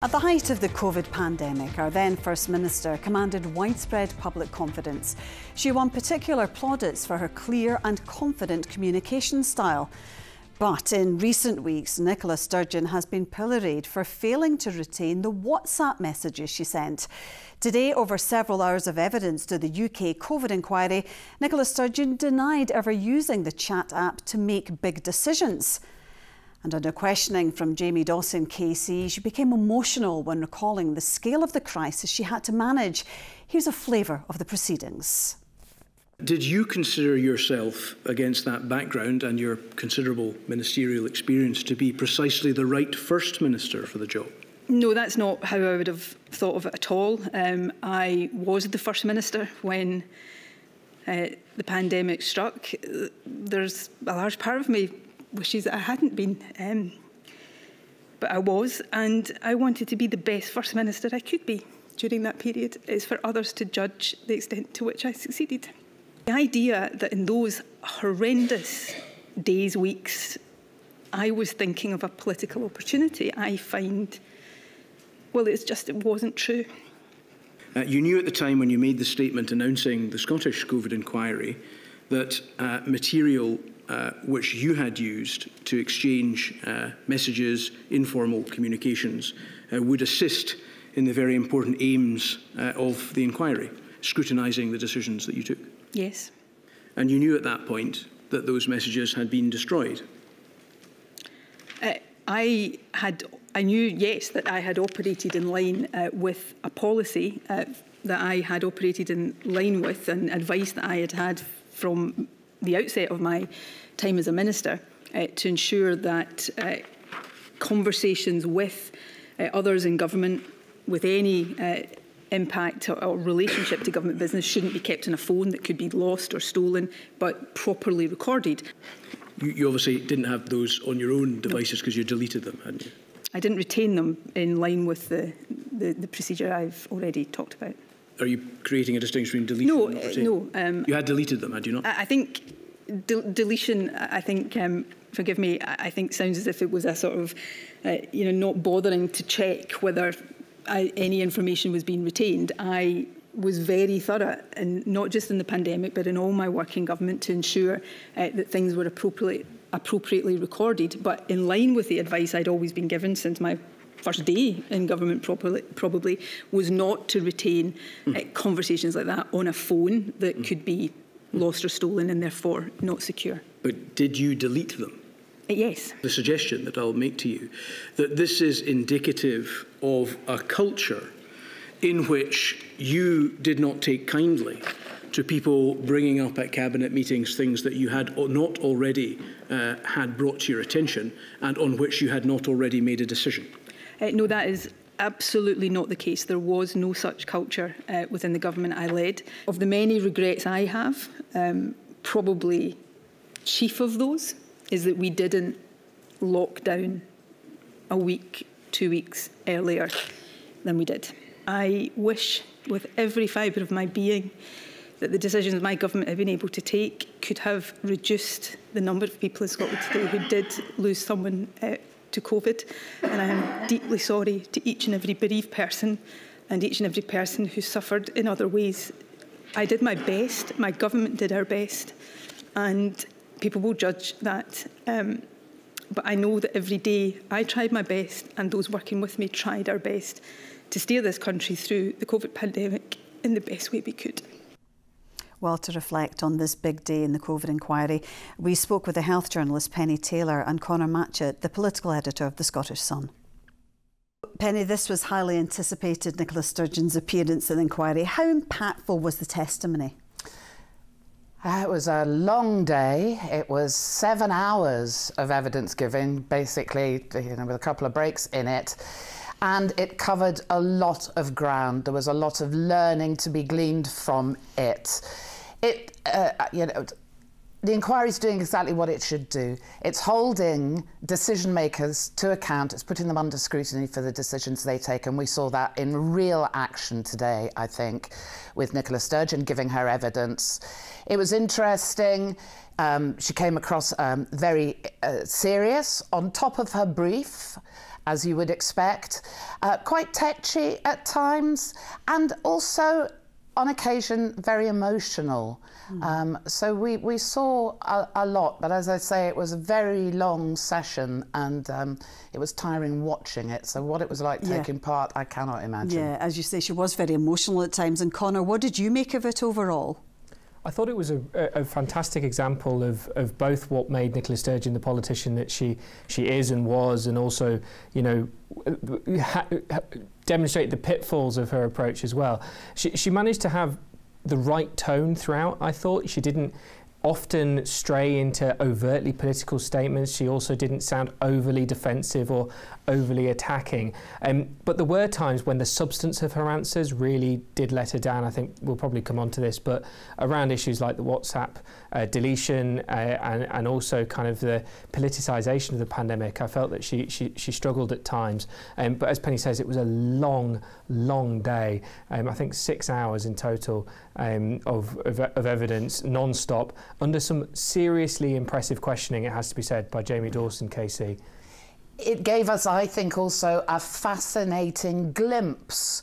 At the height of the COVID pandemic, our then First Minister commanded widespread public confidence. She won particular plaudits for her clear and confident communication style. But in recent weeks, Nicola Sturgeon has been pilloried for failing to retain the WhatsApp messages she sent. Today, over several hours of evidence to the UK COVID inquiry, Nicola Sturgeon denied ever using the chat app to make big decisions. And under questioning from Jamie Dawson KC, she became emotional when recalling the scale of the crisis she had to manage. Here's a flavour of the proceedings. Did you consider yourself, against that background and your considerable ministerial experience, to be precisely the right First Minister for the job? No, that's not how I would have thought of it at all. I was the First Minister when the pandemic struck. There's a large part of me wishes that I hadn't been, but I was, and I wanted to be the best First Minister I could be during that period. It's for others to judge the extent to which I succeeded. The idea that in those horrendous days, weeks, I was thinking of a political opportunity, I find, well, it wasn't true. You knew at the time when you made the statement announcing the Scottish COVID inquiry that material which you had used to exchange messages, informal communications, would assist in the very important aims of the inquiry, scrutinising the decisions that you took. Yes. And you knew at that point that those messages had been destroyed? I knew, yes, that I had operated in line with a policy that I had operated in line with, and advice that I had had from the outset of my time as a minister to ensure that conversations with others in government with any impact or relationship to government business shouldn't be kept on a phone that could be lost or stolen, but properly recorded. You obviously didn't have those on your own devices because you deleted them, hadn't you? I didn't retain them in line with the procedure I've already talked about. Are you creating a distinction between deletion and retaining? No. You had deleted them, had you not? I think deletion, I think, forgive me, I think sounds as if it was a sort of, not bothering to check whether any information was being retained. I was very thorough, and not just in the pandemic, but in all my work in government, to ensure that things were appropriately recorded, but in line with the advice I'd always been given since my first day in government probably was not to retain conversations like that on a phone that could be lost or stolen and therefore not secure. But did you delete them? Yes. The suggestion that I'll make to you, that this is indicative of a culture in which you did not take kindly to people bringing up at cabinet meetings things that you had not already had brought to your attention and on which you had not already made a decision. No, that is absolutely not the case. There was no such culture within the government I led. Of the many regrets I have, probably chief of those is that we didn't lock down a week, 2 weeks earlier than we did. I wish with every fibre of my being that the decisions my government have been able to take could have reduced the number of people in Scotland today who did lose someone to COVID, and I am deeply sorry to each and every bereaved person and each and every person who suffered in other ways. I did my best, my government did our best, and people will judge that. But I know that every day I tried my best, and those working with me tried our best to steer this country through the COVID pandemic in the best way we could. Well, to reflect on this big day in the COVID inquiry, we spoke with the health journalist Pennie and Conor Matchett, the political editor of the Scottish Sun. Pennie, this was highly anticipated, Nicola Sturgeon's appearance in the inquiry. How impactful was the testimony? It was a long day. It was 7 hours of evidence giving, basically, with a couple of breaks in it. And it covered a lot of ground. There was a lot of learning to be gleaned from it. the inquiry's doing exactly what it should do. It's holding decision makers to account. It's putting them under scrutiny for the decisions they take. And we saw that in real action today, I think, with Nicola Sturgeon giving her evidence. It was interesting. She came across very serious, on top of her brief, as you would expect, quite tetchy at times, and also on occasion very emotional. So we saw a lot, but as I say, it was a very long session, and it was tiring watching it. So what it was like taking part, I cannot imagine. Yeah, as you say, she was very emotional at times. And Conor, what did you make of it overall? I thought it was a fantastic example of both what made Nicola Sturgeon the politician that she is and was, and also, you know, demonstrate the pitfalls of her approach as well. She managed to have the right tone throughout, I thought. She didn't often stray into overtly political statements. She also didn't sound overly defensive or overly attacking. But there were times when the substance of her answers really did let her down. I think we'll probably come on to this, but around issues like the WhatsApp deletion and also kind of the politicisation of the pandemic, I felt that she struggled at times. But as Pennie says, it was a long day. I think 6 hours in total of evidence, non-stop, under some seriously impressive questioning, it has to be said, by Jamie Dawson, KC. It gave us, I think, also a fascinating glimpse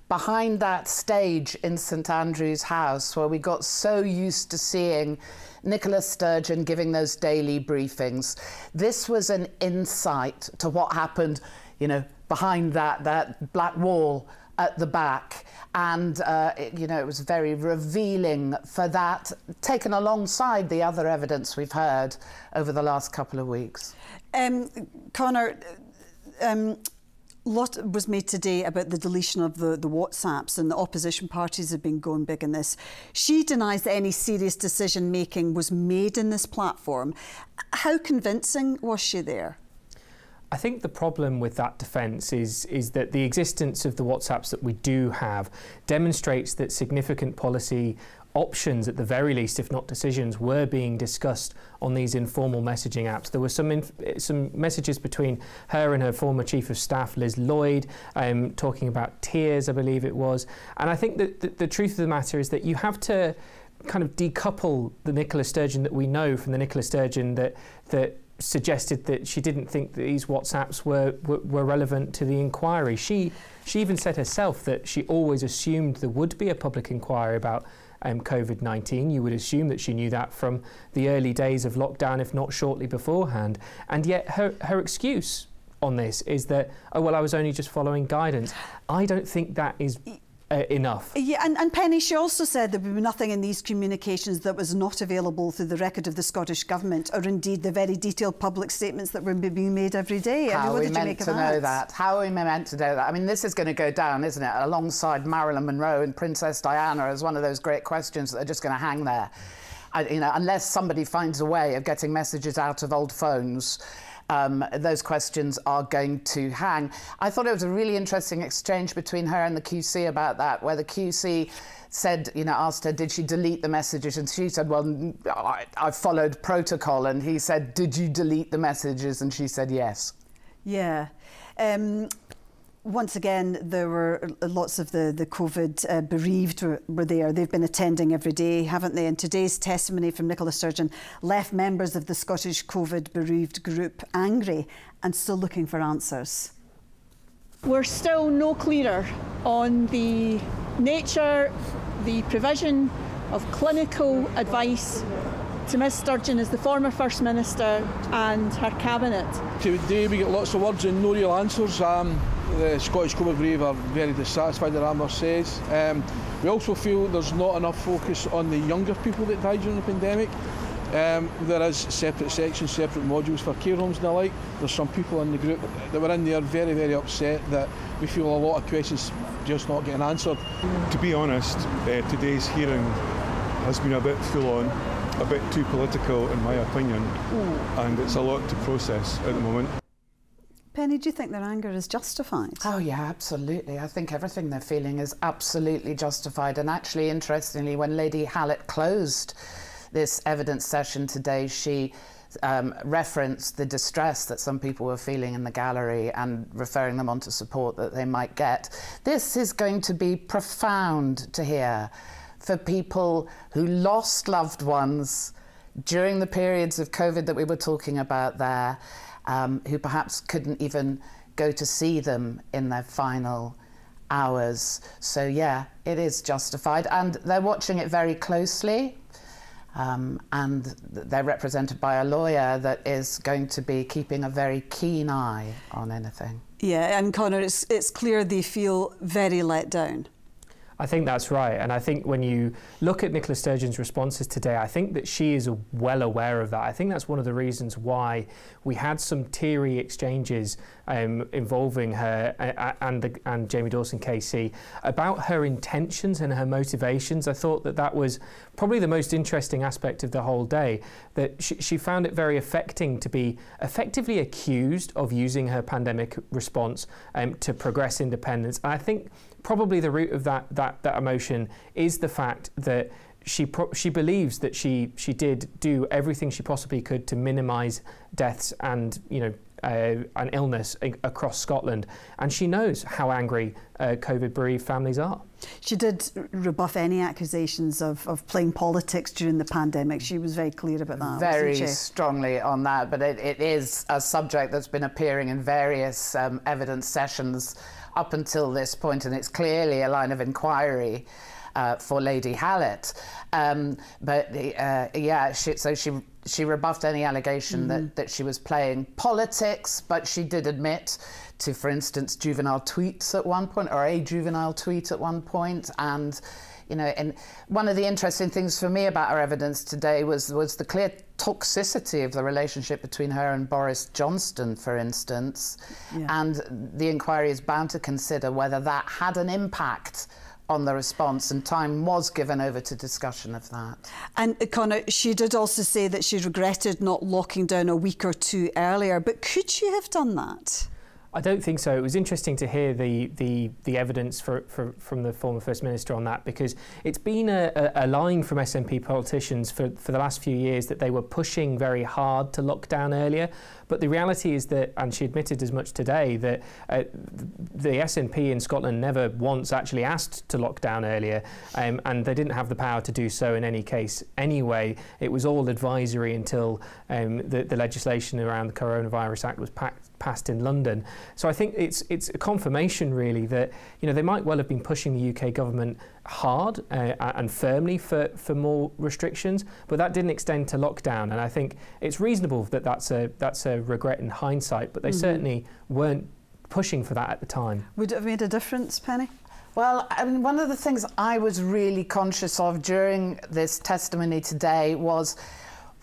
behind that stage in St Andrew's House, where we got so used to seeing Nicola Sturgeon giving those daily briefings. This was an insight to what happened, you know, behind that black wall at the back. And, you know, it was very revealing for that, taken alongside the other evidence we've heard over the last couple of weeks. Conor, lot was made today about the deletion of the WhatsApps, and the opposition parties have been going big in this. She denies that any serious decision making was made in this platform. How convincing was she there? I think the problem with that defence is that the existence of the WhatsApps that we do have demonstrates that significant policy options, at the very least, if not decisions, were being discussed on these informal messaging apps. There were some messages between her and her former Chief of Staff, Liz Lloyd, talking about tears, I believe it was. And I think that the truth of the matter is that you have to kind of decouple the Nicola Sturgeon that we know from the Nicola Sturgeon that suggested that she didn't think that these WhatsApps were relevant to the inquiry. She even said herself that she always assumed there would be a public inquiry about COVID-19. You would assume that she knew that from the early days of lockdown, if not shortly beforehand. And yet her excuse on this is that, oh, well, I was only just following guidance. I don't think that is enough. Yeah, and Pennie, she also said there would be nothing in these communications that was not available through the record of the Scottish Government, or indeed the very detailed public statements that were being made every day. How are we meant to know that? How are we meant to know that? I mean, this is going to go down, isn't it, alongside Marilyn Monroe and Princess Diana, as one of those great questions that are just going to hang there. You know, unless somebody finds a way of getting messages out of old phones, those questions are going to hang. I thought it was a really interesting exchange between her and the QC about that, where the QC said, you know, asked her, did she delete the messages? And she said, well, I followed protocol. And he said, did you delete the messages? And she said, yes. Yeah. Once again, there were lots of the COVID bereaved were there. They've been attending every day, haven't they? And today's testimony from Nicola Sturgeon left members of the Scottish COVID bereaved group angry and still looking for answers. We're still no clearer on the nature, the provision of clinical advice to Ms Sturgeon as the former First Minister and her Cabinet. Today we get lots of words and no real answers. The Scottish COVID bereaved are very dissatisfied, as Amber says. We also feel there's not enough focus on the younger people that died during the pandemic. There is separate sections, separate modules for care homes and the like. There's some people in the group that were in there very, very upset that we feel a lot of questions just not getting answered. To be honest, today's hearing has been a bit full on, a bit too political in my opinion, and it's a lot to process at the moment. Pennie, do you think their anger is justified? Oh yeah, absolutely. I think everything they're feeling is absolutely justified. And actually, interestingly, when Lady Hallett closed this evidence session today, she referenced the distress that some people were feeling in the gallery and referring them on to support that they might get. This is going to be profound to hear for people who lost loved ones during the periods of COVID that we were talking about there, who perhaps couldn't even go to see them in their final hours. So yeah, it is justified, and they're watching it very closely. And they're represented by a lawyer that is going to be keeping a very keen eye on anything. Yeah, and Conor, it's clear they feel very let down. I think that's right, and I think when you look at Nicola Sturgeon's responses today, I think that she is well aware of that. I think that's one of the reasons why we had some teary exchanges involving her and Jamie Dawson KC about her intentions and her motivations. I thought that that was probably the most interesting aspect of the whole day, that she found it very affecting to be effectively accused of using her pandemic response to progress independence. And I think probably the root of that emotion is the fact that she believes that she did do everything she possibly could to minimise deaths and an illness across Scotland, and she knows how angry COVID bereaved families are. She did rebuff any accusations of playing politics during the pandemic. She was very clear about that. Very strongly on that, but it is a subject that's been appearing in various evidence sessions up until this point, and it's clearly a line of inquiry for Lady Hallett. She rebuffed any allegation that she was playing politics, but she did admit to, for instance, juvenile tweets at one point, or a juvenile tweet at one point. And and one of the interesting things for me about our evidence today was the clear toxicity of the relationship between her and Boris Johnson, for instance. Yeah. And the inquiry is bound to consider whether that had an impact on the response, and time was given over to discussion of that. And Conor, she did also say that she regretted not locking down a week or two earlier, but could she have done that? I don't think so. It was interesting to hear the evidence from the former First Minister on that, because it's been a line from SNP politicians for the last few years that they were pushing very hard to lock down earlier. But the reality is that, and she admitted as much today, that the SNP in Scotland never once actually asked to lock down earlier, and they didn't have the power to do so in any case anyway. It was all advisory until the legislation around the Coronavirus Act was passed in London. So I think it's a confirmation really that they might well have been pushing the UK government hard and firmly for more restrictions, but that didn't extend to lockdown. And I think it's reasonable that that's a regret in hindsight, but they certainly weren't pushing for that at the time. Would it have made a difference, Pennie? Well, I mean, one of the things I was really conscious of during this testimony today was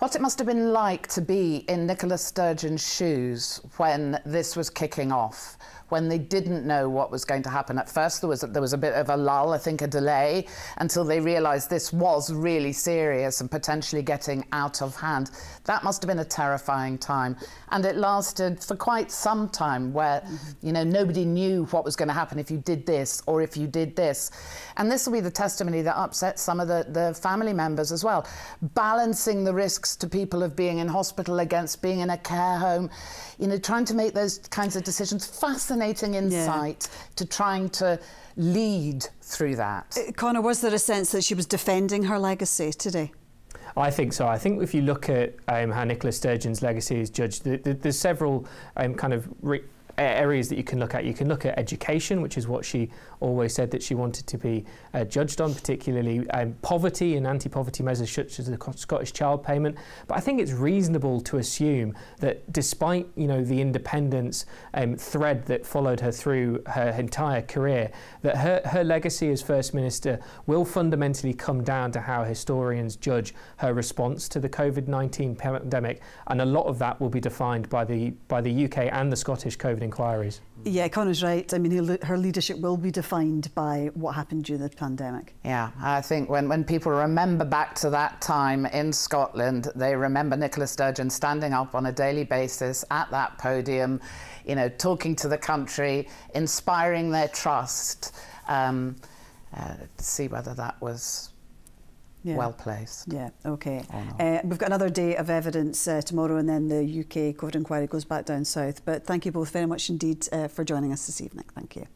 what it must have been like to be in Nicola Sturgeon's shoes when this was kicking off, when they didn't know what was going to happen. At first there was a bit of a lull, I think a delay, until they realised this was really serious and potentially getting out of hand. That must have been a terrifying time. And it lasted for quite some time where, nobody knew what was going to happen if you did this or if you did this. And this will be the testimony that upsets some of the family members as well. Balancing the risks to people of being in hospital against being in a care home, trying to make those kinds of decisions. Fascinating insight to trying to lead through that. Conor, was there a sense that she was defending her legacy today? I think so. I think if you look at how Nicola Sturgeon's legacy is judged, there's several kind of areas that you can look at. You can look at education, which is what she always said that she wanted to be judged on, particularly poverty and anti-poverty measures such as the Scottish Child Payment. But I think it's reasonable to assume that despite the independence thread that followed her through her entire career, that her legacy as First Minister will fundamentally come down to how historians judge her response to the COVID-19 pandemic, and a lot of that will be defined by the UK and the Scottish COVID inquiries. Yeah, Conor's right. I mean, her leadership will be defined by what happened during the pandemic. Yeah, I think when people remember back to that time in Scotland, they remember Nicola Sturgeon standing up on a daily basis at that podium, talking to the country, inspiring their trust. See whether that was well placed. Yeah, OK. We've got another day of evidence tomorrow, and then the UK COVID inquiry goes back down south. But thank you both very much indeed for joining us this evening. Thank you.